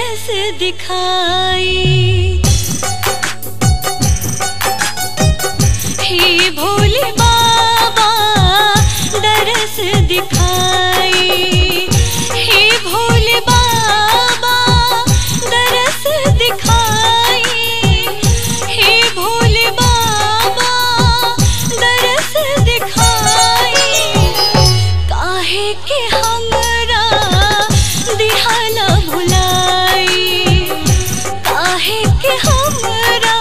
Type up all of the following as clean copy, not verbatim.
दरस दिखाई। हे भोले बाबा दरस दिखाई। हे भोले बाबा दरस दिखाई। हे भोले बाबा दरस दिखाई। काहे के हमरा दिहाला भुलाई। काहे के हमरा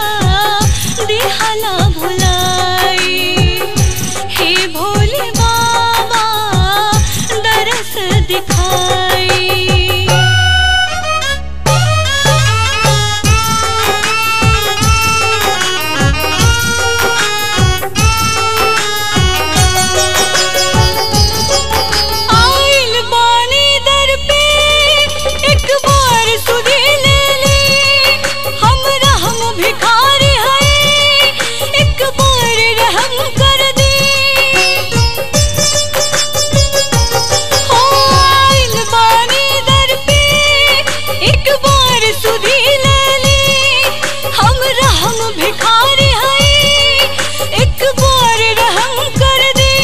दिहाला भुलाई। हे भोले बाबा दरस दिखाई। आइल बानी दर पे एक बार सुधी ले ली। हमरा हम भिखारी हैं, एक बार रहम कर दी। हो आइल बानी दर पे एक बार सुधी ले ली। हमरा हम भिखारी हैं, एक बार रहम कर दी।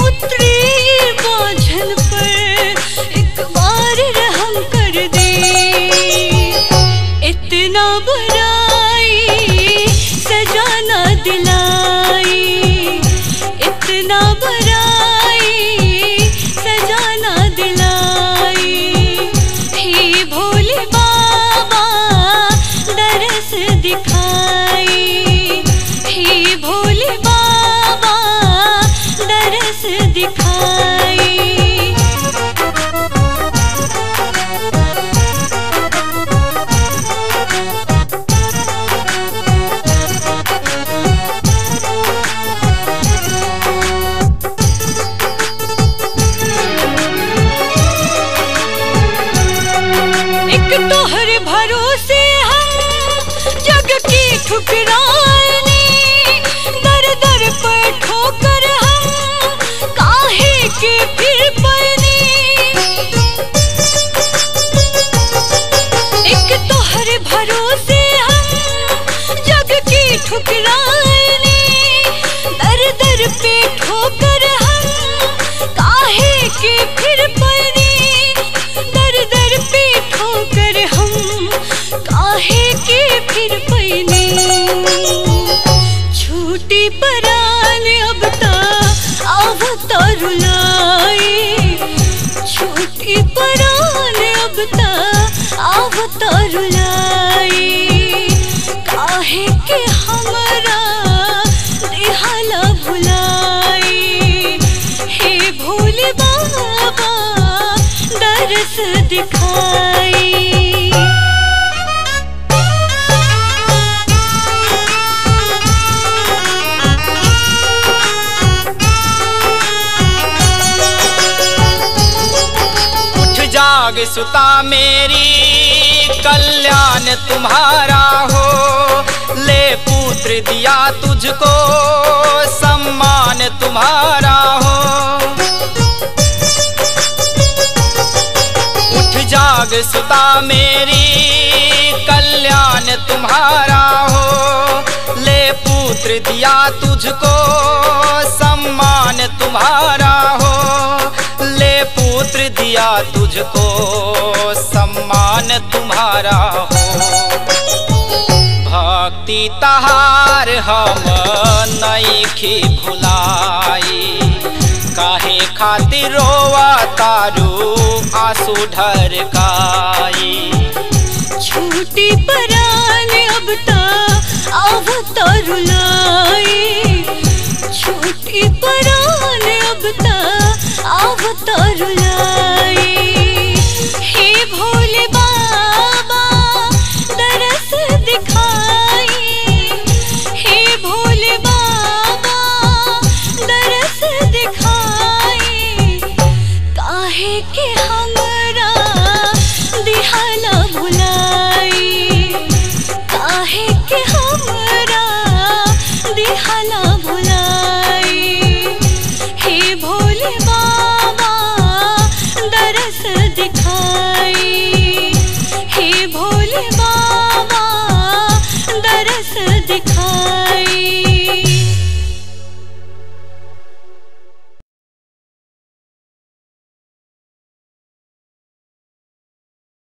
उतरी बाझन पर एक बार रहम कर दी। इतना बुराई सजाना दिलाई। इतना बुराई सजाना दिलाई। हे भोले बाबा दरस दिखाई। हे भोले बाबा दरस दिखाई। एक तोहरे भरोसे हम जग की ठुकरानी। दर दर पर ठोकर हम काहे के फिर पड़नी। एक तोहरे भरोसे हम जग की ठुकरानी। दर दर पे ठोकर हम काहे के फिर पड़नी। दर दर पे ठोकर हम काहे के फिर पड़नी। छूटी परान अब ता आवता रुलाई। छूटी परान अब ता आवता रुलाई। काहे के हमरा दिहाला भुलाई। हे भोले बाबा दरस दिखाई। उठ जाग सुता मेरी कल्याण तुम्हारा हो। ले पुत्र दिया तुझको सम्मान तुम्हारा हो। उठ जाग सुता मेरी कल्याण तुम्हारा हो। ले पुत्र दिया तुझको सम्मान तुम्हारा हो। ले पुत्र दिया तुझको सम्मान तुम्हारा हो। भक्ति तहार हम नइखी भुलाई। काहे खातिर रोवा तारू आंसू ढरकाई। छूटी परान अब ता आवता रुलाई। छूटी परान अब ता आवता रुलाई। हे भोले बाबा दरस दिखाई। हे भोले बाबा दरस दिखाई। काहे के हमरा दिहाला भुलाई। काहे के हमरा दिहाला भुलाई। हे भोले बाबा दरस दिखाई। हे तरस दिखाई।